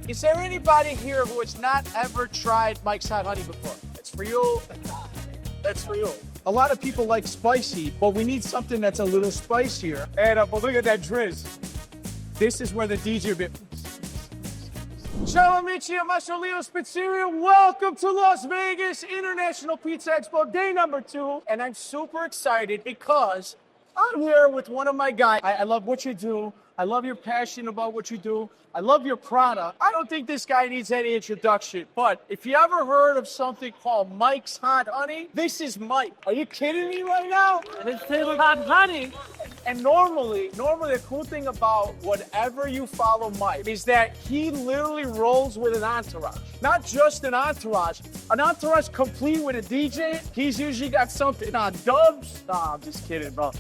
Is there anybody here who has not ever tried Mike's Hot Honey before? It's for you. That's for you. A lot of people like spicy, but we need something that's a little spicier. And but look at that drizz. This is where the DJ bit. Ciao amici, Maestro Leo's Pizzeria. Welcome to Las Vegas International Pizza Expo, day number 2. And I'm super excited because I'm here with one of my guys. I love what you do. I love your passion about what you do. I love your product. I don't think this guy needs any introduction, but if you ever heard of something called Mike's Hot Honey, this is Mike. Are you kidding me right now? This is hot honey. And normally the cool thing about whatever you follow Mike is that he literally rolls with an entourage. Not just an entourage complete with a DJ. He's usually got something on dubs. Nah, I'm just kidding, bro.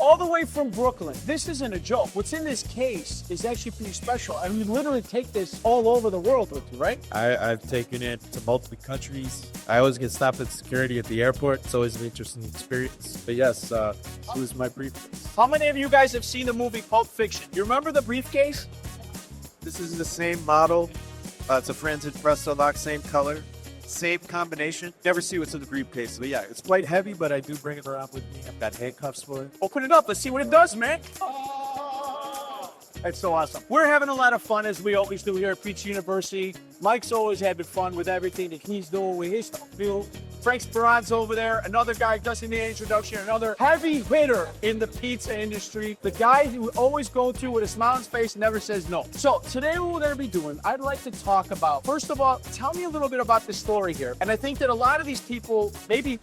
All the way from Brooklyn. This isn't a joke. What's in this case is actually pretty special. I mean, you literally take this all over the world with you, right? I've taken it to multiple countries. I always get stopped at security at the airport. It's always an interesting experience. But yes, it was my briefcase. How many of you guys have seen the movie Pulp Fiction? You remember the briefcase? This is the same model. It's a Frantic Presto lock, same color, same combination. Never see what's in the briefcase. But yeah, it's quite heavy, but I do bring it around with me. I've got handcuffs for it. Open it up. Let's see what it does, man. That's so awesome. We're having a lot of fun, as we always do here at Pizza University. Mike's always having fun with everything that he's doing with his field. Frank Speranza over there, another guy doesn't need an introduction, another heavy hitter in the pizza industry. The guy who always go to with a smile on his face and never says no. So today what we're going to be doing, I'd like to talk about, first of all, tell me a little bit about the story here. And I think that a lot of these people maybe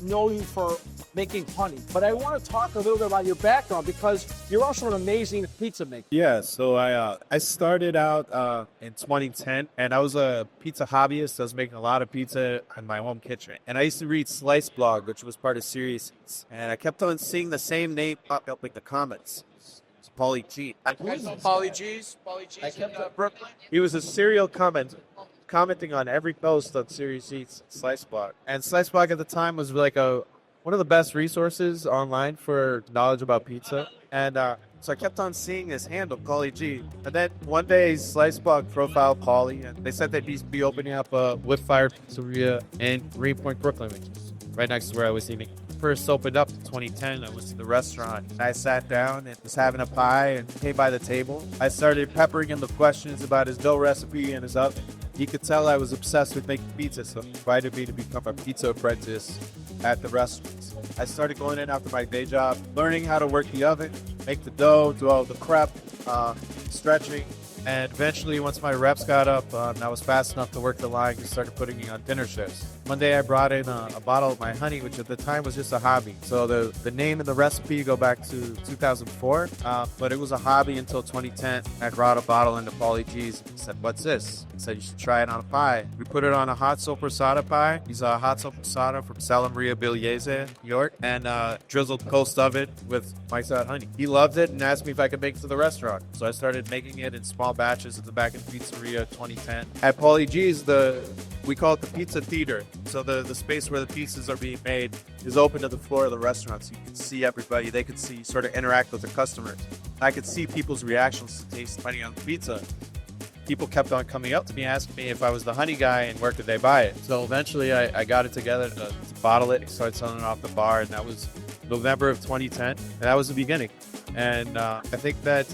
know you for making honey, but I want to talk a little bit about your background because you're also an amazing pizza maker. Yeah, so I started out in 2010, and I was a pizza hobbyist. I was making a lot of pizza in my home kitchen. And I used to read Slice Blog, which was part of Series. And I kept on seeing the same name pop up in the comments. It's Paulie G. Paulie G's in Brooklyn. He was a serial commenting on every post on Series Eats Slice Blog. And Slice Blog at the time was like one of the best resources online for knowledge about pizza. And so I kept on seeing his handle, Paulie G. And then one day, Slice Blog profiled Paulie, and they said that he'd be opening up a wood-fired pizzeria in Greenpoint, Brooklyn, which is right next to where I was eating. First opened up in 2010, I was to the restaurant. And I sat down and was having a pie and came by the table. I started peppering him with questions about his dough recipe and his oven. He could tell I was obsessed with making pizza, so he invited me to become a pizza apprentice at the restaurant. I started going in after my day job, learning how to work the oven, make the dough, do all the prep, stretching. And eventually, once my reps got up and I was fast enough to work the line, we started putting me on dinner shifts. One day I brought in a bottle of my honey, which at the time was just a hobby. So the name and the recipe go back to 2004, but it was a hobby until 2010. I brought a bottle into Paulie G's and said, "What's this?" He said, "You should try it on a pie." We put it on a hot sopressata pie. He's a hot sopressata from Sala Maria Bigliese, New York, and drizzled post oven with Mike's Hot Honey. He loved it and asked me if I could make it to the restaurant. So I started making it in small batches at the back of the pizzeria 2010. At Paulie G's, we call it the pizza theater. So the space where the pizzas are being made is open to the floor of the restaurant, so you can see everybody. They can see, sort of interact with the customers. I could see people's reactions to taste depending on the pizza. People kept on coming up to me, asking me if I was the honey guy and where could they buy it. So eventually I got it together to bottle it and started selling it off the bar, and that was November of 2010. And that was the beginning. And I think that,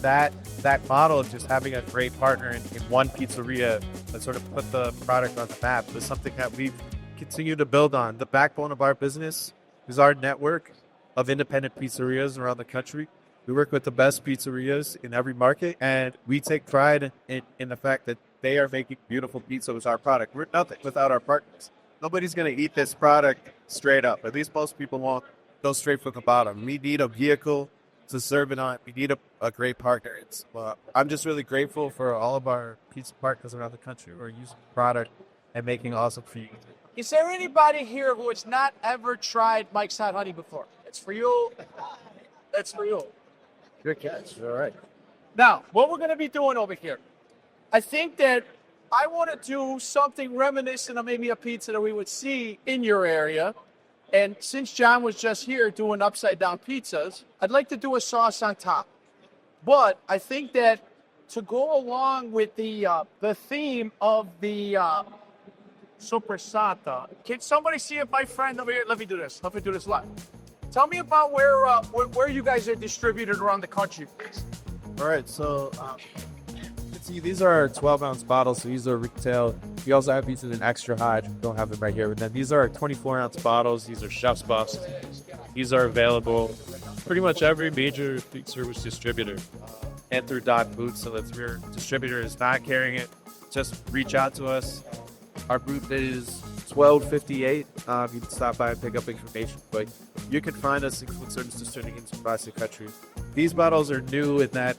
that model of just having a great partner in one pizzeria that sort of put the product on the map was something that we've continued to build on. The backbone of our business is our network of independent pizzerias around the country. We work with the best pizzerias in every market, and we take pride in the fact that they are making beautiful pizza with our product. We're nothing without our partners. Nobody's going to eat this product straight up. At least most people won't go straight from the bottom. We need a vehicle to serve it on. We need a great partner. I'm just really grateful for all of our pizza partners around the country who are using the product and making awesome food. Is there anybody here who has not ever tried Mike's Hot Honey before? It's for you. That's for you. Good catch. All right. Now, what we're going to be doing over here, I think that I want to do something reminiscent of maybe a pizza that we would see in your area. And since John was just here doing upside down pizzas, I'd like to do a sauce on top. But I think that to go along with the theme of the soppressata, can somebody see if my friend over here? Let me do this. Let me do this live. Tell me about where you guys are distributed around the country, please. All right, so see, these are 12-ounce bottles, so these are retail. We also have these in an extra hot. Don't have them right here, but then these are 24-ounce bottles. These are Chef's Buffs. These are available pretty much every major food service distributor and through Dot Foods. So if your distributor is not carrying it, just reach out to us. Our booth is 1258. You can stop by and pick up information, but you can find us in food service distributors across the country. These bottles are new in that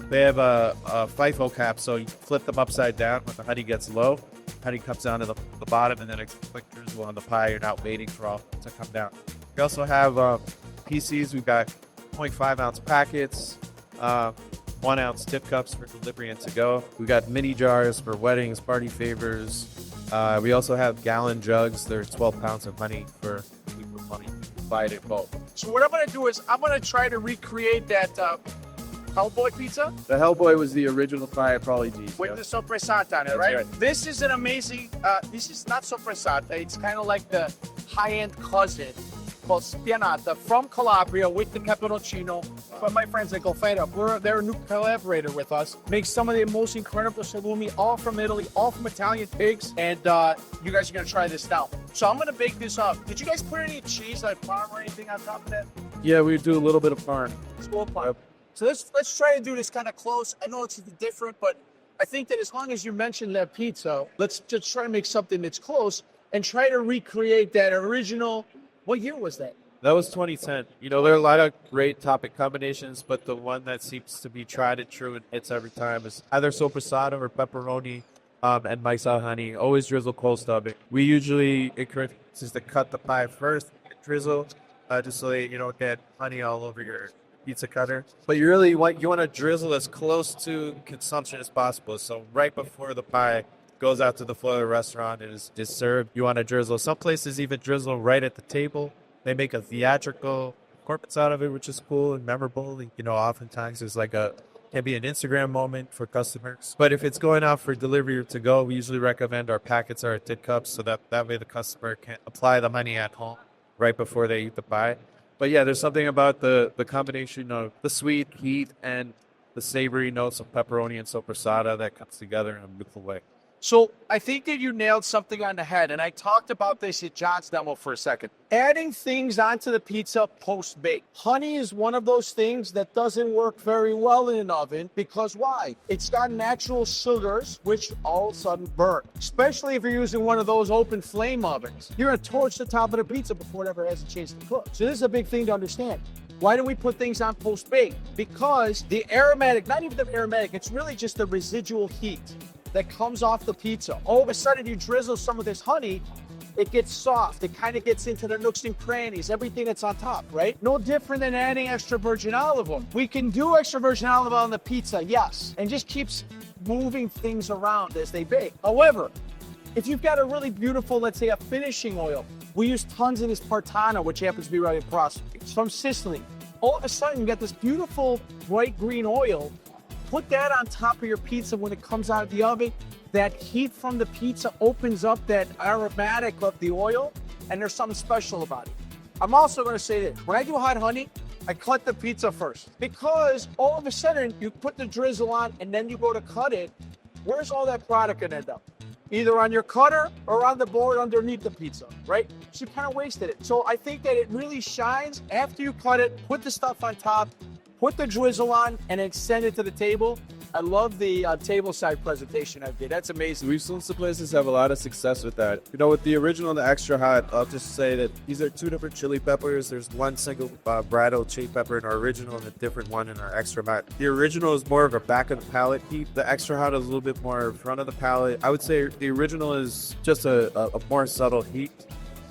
they have a FIFO cap, so you flip them upside down when the honey gets low. Honey comes down to the bottom, and then it's quick drizzle on the pie. You're not waiting for all to come down. We also have PCs. We've got 0.5-ounce packets, 1-ounce tip cups for delivery and to go. We've got mini jars for weddings, party favors. We also have gallon jugs. They're 12 pounds of honey for money. Buy it in bulk. So what I'm going to do is I'm going to try to recreate that Hellboy pizza The Hellboy was the original pie at Probably G's. with the soppressata on it, right? right. This is an amazing, this is not soppressata. It's kind of like the high-end cousin called spianata from Calabria with the pepperoncino. But my friends at Golfeta, they're a new collaborator with us. Make some of the most incredible salumi, all from Italy, all from Italian pigs. And you guys are going to try this now. So I'm going to bake this up. Did you guys put any cheese, like parm or anything on top of that? Yeah, we do a little bit of parm. Small parm. So let's try to do this kind of close. I know it's different, but I think that as long as you mention that pizza, let's just try to make something that's close and try to recreate that original. What year was that? That was 2010. You know, there are a lot of great topic combinations, but the one that seems to be tried and true and hits every time is either soppressata or pepperoni and Mike's Hot Honey. Always drizzle cold stubbing. We usually encourage to cut the pie first, drizzle, just so that you don't get honey all over your pizza cutter. But you really want to drizzle as close to consumption as possible. So right before the pie goes out to the floor of the restaurant and is served, you want to drizzle. Some places even drizzle right at the table. They make a theatrical performance out of it, which is cool and memorable. You know, oftentimes there's can be an Instagram moment for customers. But if it's going out for delivery or to go, we usually recommend our packets are tip cups so that way the customer can apply the money at home right before they eat the pie. But yeah, there's something about the combination of the sweet heat and the savory notes of pepperoni and soppressata that comes together in a beautiful way. So I think that you nailed something on the head, and I talked about this at John's demo for a second. Adding things onto the pizza post-bake. Honey is one of those things that doesn't work very well in an oven because why? It's got natural sugars, which all of a sudden burn, especially if you're using one of those open flame ovens. You're going to torch the top of the pizza before it ever has a chance to cook. So this is a big thing to understand. Why do we put things on post-bake? Because the aromatic, not even the aromatic, it's really just the residual heat that comes off the pizza. All of a sudden, you drizzle some of this honey, it gets soft. It kind of gets into the nooks and crannies, everything that's on top, right? No different than adding extra virgin olive oil. We can do extra virgin olive oil on the pizza, yes, and just keeps moving things around as they bake. However, if you've got a really beautiful, let's say a finishing oil, we use tons of this Partana, which happens to be right across. It's from Sicily. All of a sudden, you got this beautiful bright green oil. Put that on top of your pizza when it comes out of the oven. That heat from the pizza opens up that aromatic of the oil, and there's something special about it. I'm also going to say this. When I do hot honey, I cut the pizza first because all of a sudden you put the drizzle on and then you go to cut it. Where's all that product going to end up? Either on your cutter or on the board underneath the pizza, right? So you kind of wasted it. So I think that it really shines after you cut it, put the stuff on top, put the drizzle on, and then send it to the table. I love the table side presentation I did. That's amazing. We've seen some places have a lot of success with that. You know, with the original and the extra hot, I'll just say that these are two different chili peppers. There's one single bridal chili pepper in our original and a different one in our extra hot. The original is more of a back of the palate heat. The extra hot is a little bit more front of the palate. I would say the original is just a more subtle heat.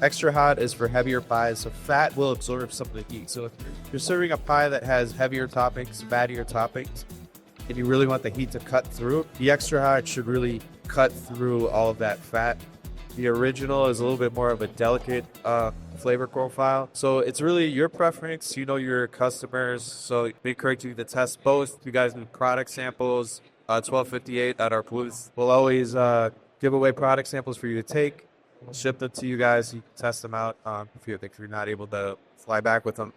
Extra hot is for heavier pies, so fat will absorb some of the heat. So if you're serving a pie that has heavier toppings, fattier toppings, and you really want the heat to cut through, the extra hot should really cut through all of that fat. The original is a little bit more of a delicate flavor profile. So it's really your preference. You know your customers. So we encourage you to test both. You guys do product samples. 1258 at our booth. We'll always give away product samples for you to take, ship them to you guys. You can test them out if you're not able to fly back with them.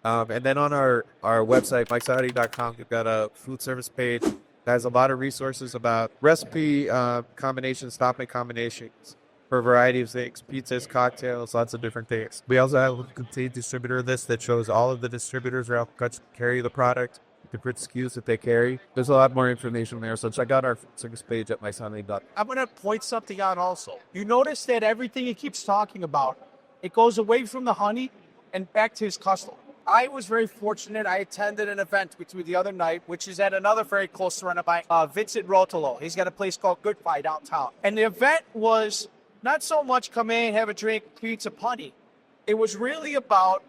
And then on our website, mikesahadi.com, we've got a food service page that has a lot of resources about recipe combinations, topping combinations for a variety of things, pizzas, cocktails, lots of different things. We also have a contained distributor list that shows all of the distributors around the country carry the product, different SKUs that they carry. There's a lot more information there, so check out our food service page at mikesahadi.com. I'm going to point something out also. You notice that everything he keeps talking about, it goes away from the honey and back to his customer. I was very fortunate. I attended an event between the other night, which is at another very close friend of mine, Vincent Rotolo. He's got a place called Good Pie downtown. And the event was not so much come in, have a drink, pizza, punny. It was really about,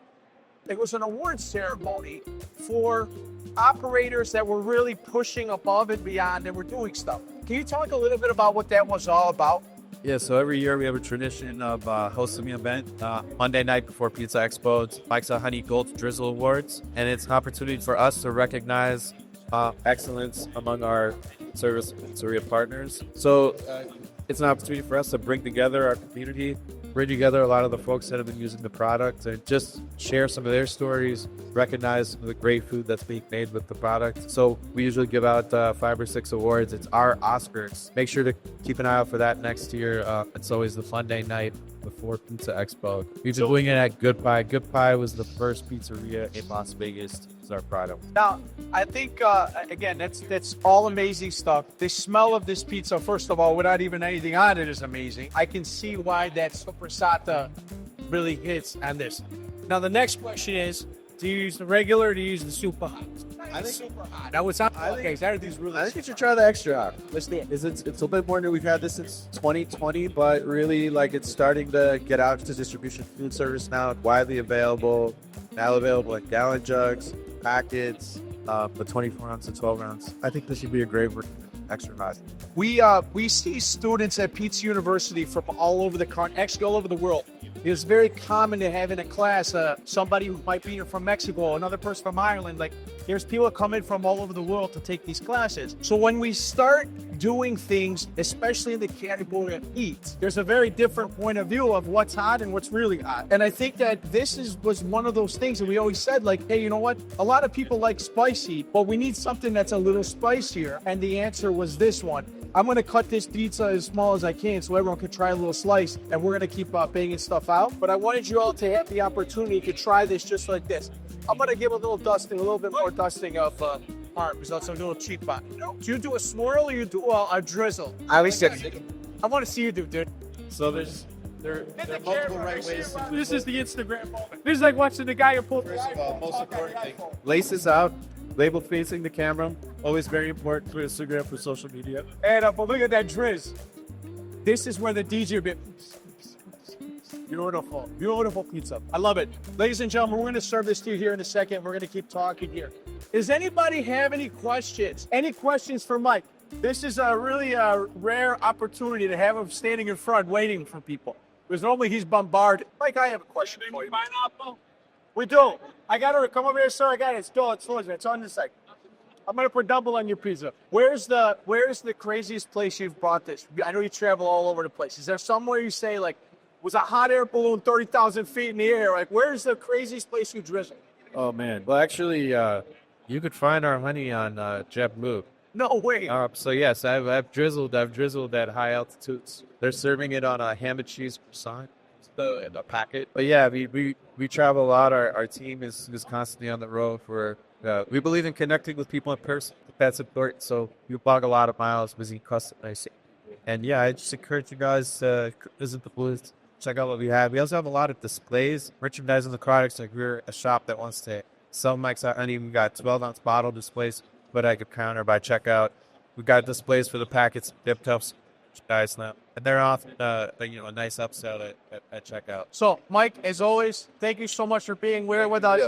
it was an award ceremony for operators that were really pushing above and beyond and were doing stuff. Can you talk a little bit about what that was all about? Yeah, so every year we have a tradition of hosting an event Monday night before Pizza Expo. It's Mike's Honey Gold Drizzle Awards, and it's an opportunity for us to recognize excellence among our service pizzeria partners. So it's an opportunity for us to bring together our community, bring together a lot of the folks that have been using the product, and just share some of their stories, recognize some of the great food that's being made with the product. So we usually give out 5 or 6 awards. It's our Oscars. Make sure to keep an eye out for that next year. It's always the Monday night before Pizza Expo. We've been doing it at Good Pie. Good Pie was the first pizzeria in Las Vegas to use our product. Now, I think, again, that's all amazing stuff. The smell of this pizza, first of all, without even anything on it, is amazing. I can see why that Supersata really hits on this. Now, the next question is, do you use the regular or do you use the super hot? I think super hot. Now, it's not okay. Saturdays really. I think you should try the extra hot. Let's do it. It's a little bit more new. We've had this since 2020, but really, like, it's starting to get out to distribution. Food service now, widely available. Now available in gallon jugs, packets, the 24 ounce and 12 ounce. I think this should be a great extra hot. We see students at Pizza University from all over the country, actually all over the world. It's very common to have in a class somebody who might be from Mexico, another person from Ireland. Like, there's people that come in from all over the world to take these classes. So when we start doing things, especially in the category of heat, there's a very different point of view of what's hot and what's really hot. And I think that was one of those things that we always said, like, hey, you know what? A lot of people like spicy, but we need something that's a little spicier. And the answer was this one. I'm going to cut this pizza as small as I can so everyone can try a little slice, and we're going to keep banging stuff out. But I wanted you all to have the opportunity to try this just like this. I'm going to give a little bit more dusting of parm, because that's a little cheap on. Do you do a swirl or you do a drizzle? I always get. I want to see you do, dude. So there are multiple right ways. This is the Instagram moment. This is like watching the guy who pulled First of all, most important thing, laces out, label facing the camera. Always very important for Instagram, for social media. And but look at that drizz. This is where the DJ bit. Beautiful pizza. I love it. Ladies and gentlemen, we're going to serve this to you here in a second. We're going to keep talking here. Does anybody have any questions? Any questions for Mike? This is a really rare opportunity to have him standing in front waiting for people. Because normally he's bombarded. Mike, I have a question for you. Pineapple? We do. I got to come over here, sir. I got it. It's on this side. I'm going to put double on your pizza. Where's the craziest place you've brought this? I know you travel all over the place. Is there somewhere you say, like, was a hot air balloon 30,000 feet in the air? Like, where's the craziest place you drizzle? Oh, man. Well, actually, you could find our honey on JetBlue. No way. So, yes, I've drizzled at high altitudes. They're serving it on a ham and cheese croissant in a packet. But, yeah, we travel a lot. Our team is constantly on the road. We believe in connecting with people in person. That's important. So we walk a lot of miles visiting customers. And, yeah, I just encourage you guys to visit the booth. Check out what we have. We also have a lot of displays, merchandising the products. Like, we're a shop that wants to sell Mike's Hot Honey. We got 12-ounce bottle displays, but I could counter by checkout. We got displays for the packets, dip tubs, guys now, and they're often a nice upsell at checkout. So, Mike, as always, thank you so much for being here with us.